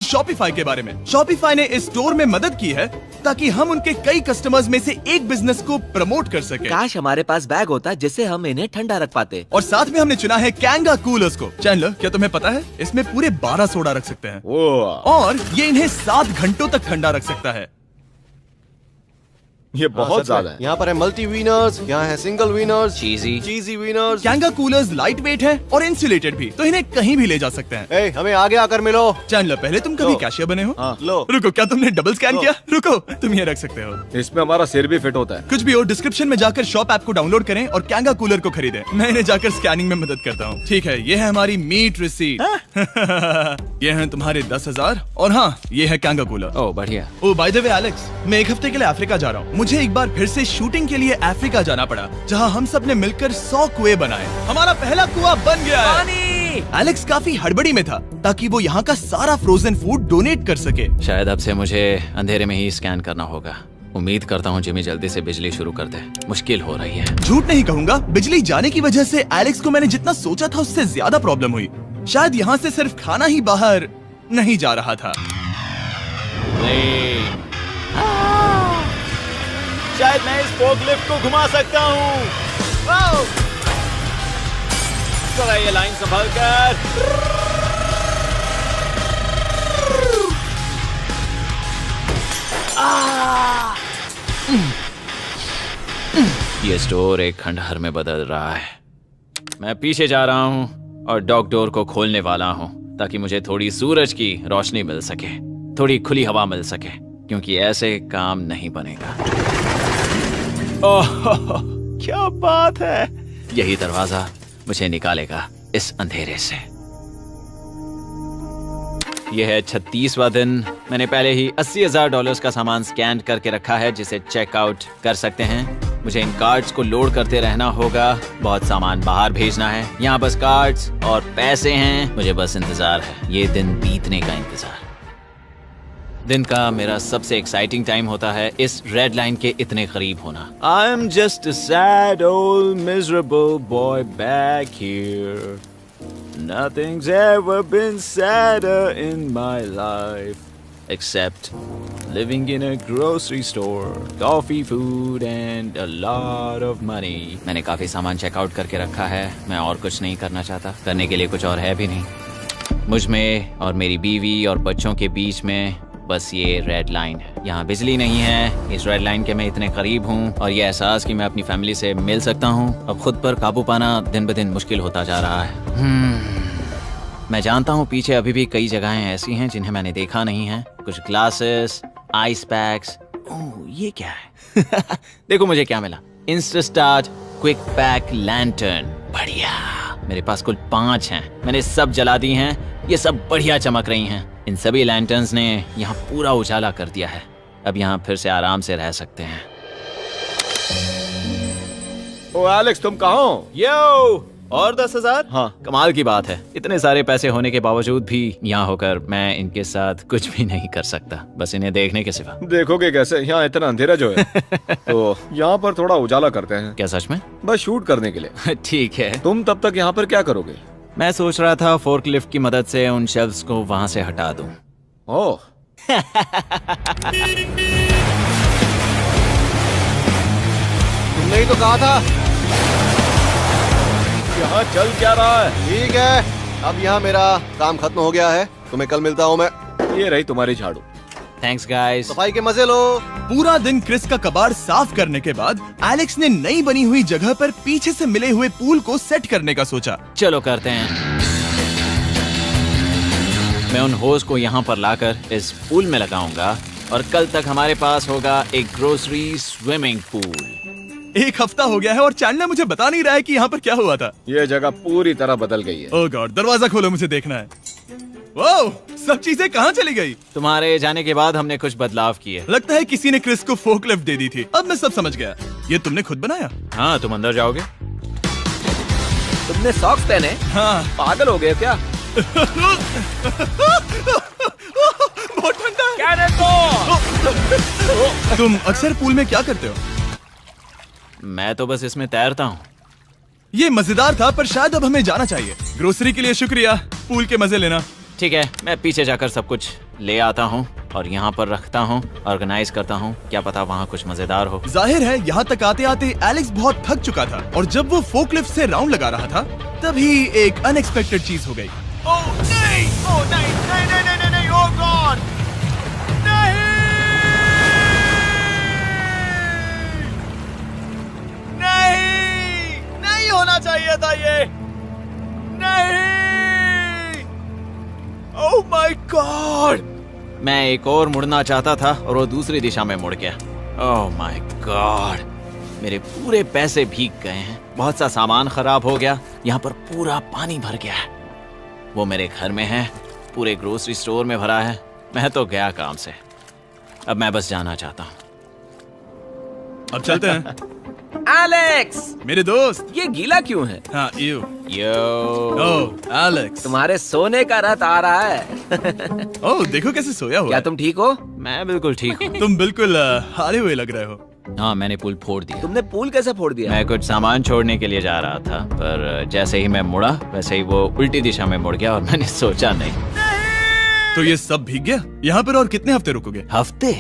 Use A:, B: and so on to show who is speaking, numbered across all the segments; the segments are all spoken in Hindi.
A: शॉपिफाई के बारे में। शॉपिफाई ने इस स्टोर में मदद की है ताकि हम उनके कई कस्टमर्स में से एक बिजनेस को प्रमोट कर सके।
B: काश हमारे पास बैग होता जिससे हम इन्हें ठंडा रख पाते।
A: और साथ में हमने चुना है कैंगा कूलर्स को। चैनलर, क्या तुम्हें पता है इसमें पूरे 12 सोडा रख सकते हैं और ये इन्हें 7 घंटों तक ठंडा रख सकता है।
C: ये बहुत ज्यादा है।
D: यहाँ पर है मल्टी वीनर्स, यहाँ है सिंगल वीनर्स, चीजी वीनर्स।
A: कैंगा कूलर्स लाइट वेट है और इंसुलेटेड भी, तो इन्हें कहीं भी ले जा सकते हैं।
D: हमें आगे आकर मिलो।
A: चैनलर, पहले तुम कभी कैशियर बने हो?
D: लो।
A: रुको, क्या तुमने डबल स्कैन किया? रुको, तुम ये रख सकते हो।
C: इसमें हमारा सिर भी फिट होता है।
A: कुछ भी हो, डिस्क्रिप्शन में जाकर शॉप ऐप को डाउनलोड करें और कैंगा कूलर को खरीदें। मैं इन्हें जाकर स्कैनिंग में मदद करता हूँ। ठीक है, ये है हमारी मीट रिसीट। ये है तुम्हारे 10,000 और हाँ, ये है कैंगा कूलर।
B: ओह बढ़िया।
A: ओह बाय द वे एलेक्स, मैं एक हफ्ते के लिए अफ्रीका जा रहा हूँ। मुझे एक बार फिर से शूटिंग के लिए अफ्रीका जाना पड़ा, जहाँ हम सब ने मिलकर 100 कुएं बनाए। हमारा पहला कुआं बन गया है। एलेक्स काफी हड़बड़ी में था ताकि वो यहाँ का सारा फ्रोजन फूड डोनेट कर सके।
B: शायद अब से मुझे अंधेरे में ही स्कैन करना होगा। उम्मीद करता हूँ जिमी जल्दी से बिजली शुरू कर दे। मुश्किल हो रही है।
A: झूठ नहीं कहूँगा, बिजली जाने की वजह से एलेक्स को मैंने जितना सोचा था उससे ज्यादा प्रॉब्लम हुई। शायद यहाँ से सिर्फ खाना ही बाहर नहीं जा रहा था।
C: शायद मैं इस फोर्कलिफ्ट को घुमा सकता हूँ। चला ये लाइन संभाल कर।
B: ये स्टोर एक खंडहर में बदल रहा है। मैं पीछे जा रहा हूँ और डॉग डोर को खोलने वाला हूँ ताकि मुझे थोड़ी सूरज की रोशनी मिल सके, थोड़ी खुली हवा मिल सके, क्योंकि ऐसे काम नहीं बनेगा। ओह क्या बात है। यही दरवाजा मुझे निकालेगा इस अंधेरे से। यह है 36वां दिन। मैंने पहले ही $80,000 का सामान स्कैन करके रखा है जिसे चेकआउट कर सकते हैं। मुझे इन कार्ड्स को लोड करते रहना होगा। बहुत सामान बाहर भेजना है। यहाँ बस कार्ड्स और पैसे हैं। मुझे बस इंतजार है, ये दिन बीतने का इंतजार। दिन का मेरा सबसे एक्साइटिंग टाइम होता है इस रेड लाइन के इतने करीब होना।
C: I'm just a sad old miserable boy back here. Nothing's ever been sadder in my life except living in a grocery store, coffee, food and a lot of money.
B: मैंने काफी सामान चेकआउट करके रखा है। मैं और कुछ नहीं करना चाहता। करने के लिए कुछ और है भी नहीं। मुझ में और मेरी बीवी और बच्चों के बीच में बस ये रेड लाइन है। यहाँ बिजली नहीं है। इस रेड लाइन के मैं इतने करीब हूँ और ये एहसास कि मैं अपनी फैमिली से मिल सकता हूँ अब खुद पर काबू पाना दिन ब दिन मुश्किल होता जा रहा है। मैं जानता हूँ पीछे अभी भी कई जगहें ऐसी हैं जिन्हें मैंने देखा नहीं है। कुछ ग्लासेस, आइस पैक्स। ओह ये क्या है? देखो मुझे क्या मिला। इंस्टास्टार्ट क्विक पैक लैंटर्न। बढ़िया। मेरे पास कुल 5 हैं। मैंने सब जला दी हैं। ये सब बढ़िया चमक रही हैं। इन सभी लैंटर्न्स ने यहाँ पूरा उजाला कर दिया है। अब यहाँ फिर से आराम से रह सकते हैं।
C: ओ एलेक्स, तुम कहाँ हो?
B: यो
C: और 10,000?
B: हाँ, कमाल की बात है। इतने सारे पैसे होने के बावजूद भी यहाँ होकर मैं इनके साथ कुछ भी नहीं कर सकता, बस इन्हें देखने के सिवा।
C: देखोगे कैसे? यहाँ इतना अंधेरा जो है। तो यहाँ पर थोड़ा उजाला करते हैं।
B: क्या सच में?
C: बस शूट करने के लिए।
B: ठीक है।
C: तुम तब तक यहाँ पर क्या करोगे?
B: मैं सोच रहा था फोर्कलिफ्ट की मदद से उन शेल्फ्स को वहाँ से हटा दूं।
C: ओह।
D: तुमने ही तो कहा था।
C: यहाँ चल क्या रहा है?
D: ठीक है, अब यहाँ मेरा काम खत्म हो गया है। तुम्हें कल मिलता हूँ मैं।
C: ये रही तुम्हारी झाड़ू।
B: Thanks guys.
D: सफाई के मजे लो।
A: पूरा दिन क्रिस का कबाड़ साफ करने के बाद एलेक्स ने नई बनी हुई जगह पर पीछे से मिले हुए पूल को सेट करने का सोचा।
B: चलो करते हैं। मैं उन होज को यहाँ पर लाकर इस पूल में लगाऊंगा और कल तक हमारे पास होगा एक ग्रोसरी स्विमिंग पूल।
A: 1 हफ्ता हो गया है और चैंडलर मुझे बता नहीं रहा है कि यहाँ पर क्या हुआ था।
C: ये जगह पूरी तरह बदल गई है।
A: ओह गॉड, दरवाजा खोलो, मुझे देखना है। ओह, सब चीजें कहाँ चली गई?
B: तुम्हारे जाने के बाद हमने कुछ बदलाव किए।
A: लगता है किसी ने क्रिस को फोर्कलिफ्ट दे दी थी। अब मैं सब समझ गया। ये तुमने खुद बनाया?
B: हाँ, तुम अंदर जाओगे?
C: तुमने सॉक्स पहने?
A: हाँ।
C: पागल हो गए क्या?
A: बहुत ठंडा है।
C: क्या रे तो?
A: तुम अक्सर पूल में क्या करते हो?
B: मैं तो बस इसमें तैरता हूँ।
A: ये मजेदार था, पर शायद अब हमें जाना चाहिए। ग्रोसरी के लिए शुक्रिया, पूल के मजे लेना।
B: ठीक है, मैं पीछे जाकर सब कुछ ले आता हूँ और यहाँ पर रखता हूँ, ऑर्गेनाइज करता हूँ। क्या पता वहाँ कुछ मजेदार हो।
A: जाहिर है यहाँ तक आते आते एलेक्स बहुत थक चुका था और जब वो फोकलिफ्ट से राउंड लगा रहा था तभी एक अनएक्सपेक्टेड चीज हो गई।
C: ओह नहीं, ओह नहीं, नहीं, नहीं, नहीं, नहीं, ओह गॉड, नहीं, नहीं, नहीं होना चाहिए था ये, नहीं, ओह माय गॉड।
B: मैं एक और मुड़ना चाहता था और वो दूसरी दिशा में मुड़ गया। ओह माय गॉड, मेरे पूरे पैसे भीग गए हैं, बहुत सा सामान खराब हो गया, यहाँ पर पूरा पानी भर गया है। वो मेरे घर में है, पूरे ग्रोसरी स्टोर में भरा है। मैं तो गया काम से, अब मैं बस जाना चाहता हूँ।
A: अब चलते हैं।
E: एलेक्स,
A: मेरे दोस्त।
E: ये गीला क्यों है?
A: हाँ यू।
B: Yo,
A: oh Alex.
E: तुम्हारे सोने का रथ आ रहा है।
A: ओह देखो कैसे सोया हुआ
E: क्या
A: है।
E: तुम ठीक हो?
B: मैं बिल्कुल ठीक हूँ।
A: तुम बिल्कुल हारे हुए लग रहे हो।
B: हाँ, मैंने पुल फोड़ दिया।
E: तुमने पुल कैसे फोड़ दिया?
B: मैं कुछ सामान छोड़ने के लिए जा रहा था, पर जैसे ही मैं मुड़ा वैसे ही वो उल्टी दिशा में मुड़ गया और मैंने सोचा नहीं।
A: तो ये सब भीग गया। यहाँ पर और कितने हफ्ते रुकोगे?
B: हफ्ते?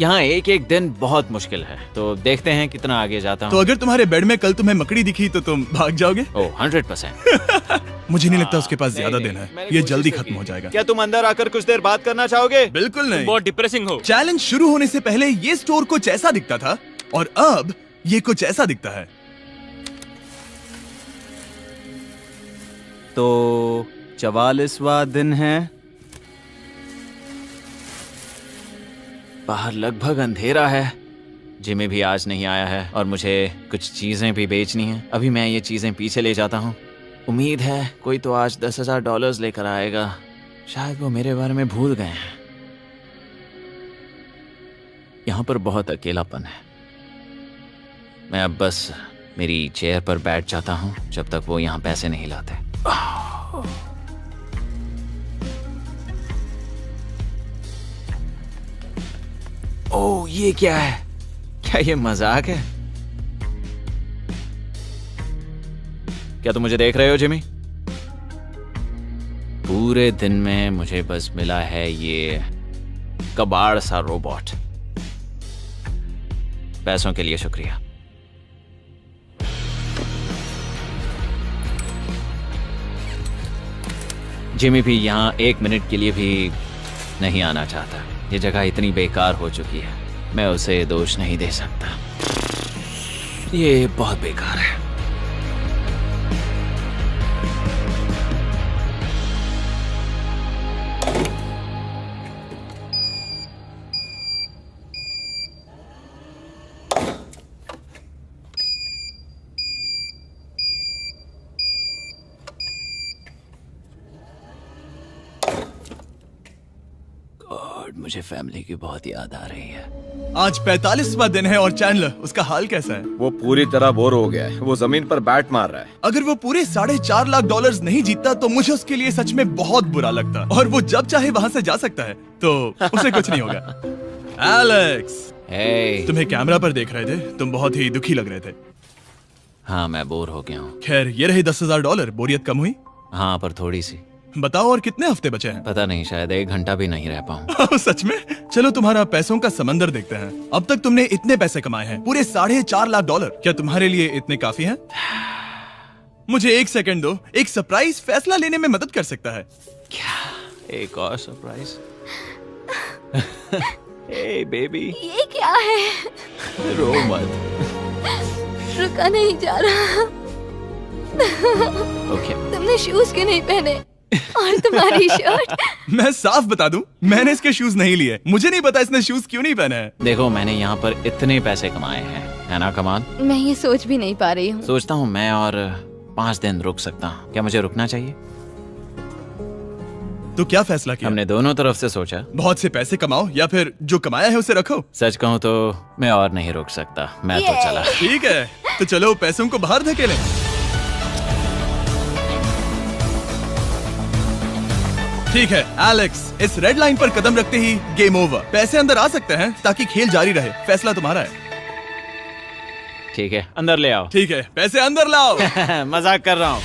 B: यहाँ एक एक दिन बहुत मुश्किल है, तो देखते हैं कितना आगे जाता
A: तो
B: हूँ।
A: अगर तुम्हारे बेड में कल तुम्हें मकड़ी दिखी तो तुम भाग जाओगे?
B: ओह 100%।
A: मुझे नहीं लगता उसके पास
B: नहीं,
A: ज्यादा
B: नहीं,
A: दिन है,
B: मैंने
A: ये
B: कोशिश
A: जल्दी
B: तो
A: खत्म
B: की
A: हो
B: है।
A: जाएगा।
C: क्या तुम अंदर आकर कुछ देर बात करना चाहोगे?
A: बिल्कुल नहीं।
C: बहुत डिप्रेसिंग हो।
A: चैलेंज शुरू होने से पहले ये स्टोर कुछ ऐसा दिखता था और अब ये कुछ ऐसा दिखता है।
C: तो 44वां दिन है।
B: बाहर लगभग अंधेरा है। जिमी भी आज नहीं आया है और मुझे कुछ चीजें भी बेचनी हैं। अभी मैं ये चीजें पीछे ले जाता हूँ। उम्मीद है कोई तो आज $10,000 लेकर आएगा। शायद वो मेरे बारे में भूल गए हैं। यहाँ पर बहुत अकेलापन है। मैं अब बस मेरी चेयर पर बैठ जाता हूँ जब तक वो यहाँ पैसे नहीं लाते। ओह, ये क्या है? क्या ये मजाक है? क्या तुम मुझे देख रहे हो जिमी? पूरे दिन में मुझे बस मिला है ये कबाड़ सा रोबोट। पैसों के लिए शुक्रिया। जिमी भी यहाँ 1 मिनट के लिए भी नहीं आना चाहता। ये जगह इतनी बेकार हो चुकी है, मैं उसे दोष नहीं दे सकता। ये बहुत बेकार है। मुझे फैमिली की बहुत याद आ रही है।
A: आज 45वां दिन है और चैंडलर, उसका हाल कैसा है?
F: वो पूरी तरह बोर हो गया है। वो जमीन पर बैट मार रहा है।
A: अगर वो पूरे $4.5 लाख नहीं जीतता तो मुझे उसके लिए सच में बहुत बुरा लगता। और वो जब चाहे वहाँ से जा सकता है, तो उसे कुछ नहीं होगा। एलेक्स,
B: हे,
A: तुम्हें कैमरा पर देख रहे थे, तुम बहुत ही दुखी लग रहे थे।
B: हाँ, मैं बोर हो गया हूँ।
A: खैर, ये रहे $10,000। बोरियत कम हुई?
B: हाँ, पर थोड़ी सी।
A: बताओ और कितने हफ्ते बचे हैं?
B: पता नहीं, शायद 1 घंटा भी नहीं रह पाऊँ।
A: सच में? चलो तुम्हारा पैसों का समंदर देखते हैं। अब तक तुमने इतने पैसे कमाए हैं, पूरे $4.5 लाख। क्या तुम्हारे लिए इतने काफी हैं? मुझे 1 सेकंड दो। एक सरप्राइज फैसला लेने में मदद कर सकता है।
B: क्या? एक और सरप्राइज? हे बेबी,
G: ये क्या है?
B: रो मत।
G: रुका नहीं जा रहा।
B: ओके।
G: तुमने शूज क्यों नहीं पहने? और तुम्हारी शर्ट?
A: मैं साफ बता दूं, मैंने इसके शूज नहीं लिए। मुझे नहीं पता इसने शूज क्यों नहीं पहने हैं।
B: देखो, मैंने यहाँ पर इतने पैसे कमाए हैं, है ना कमाल?
G: मैं ये सोच भी नहीं पा रही हूँ।
B: सोचता हूँ मैं और 5 दिन रुक सकता हूँ। क्या मुझे रुकना चाहिए?
A: तो क्या फैसला किया?
B: हमने दोनों तरफ से सोचा।
A: बहुत से पैसे कमाओ या फिर जो कमाया है उसे रखो।
B: सच कहूँ तो मैं और नहीं रुक सकता। मैं तो चला।
A: ठीक है, तो चलो पैसों को बाहर धकेलें। ठीक है एलेक्स, इस रेड लाइन पर कदम रखते ही गेम ओवर। पैसे अंदर आ सकते हैं ताकि खेल जारी रहे। फैसला तुम्हारा है।
B: ठीक है, अंदर ले आओ।
A: ठीक है, पैसे अंदर लाओ।
B: मजाक कर रहा हूँ।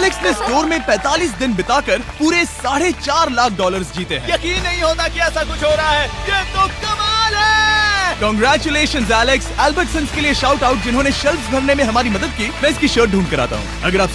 A: एलेक्स ने स्टोर में 45 दिन बिताकर पूरे $4.5 लाख जीते हैं।
C: यकीन नहीं होता कि ऐसा कुछ हो रहा है, ये तो कमाल है।
A: Congratulations Alex. एल्बर्टसन्स के लिए शाउट आउट जिन्होंने शेल्फ्स भरने में हमारी मदद की। मैं इसकी शर्ट ढूंढ कर आता हूँ। अगर आप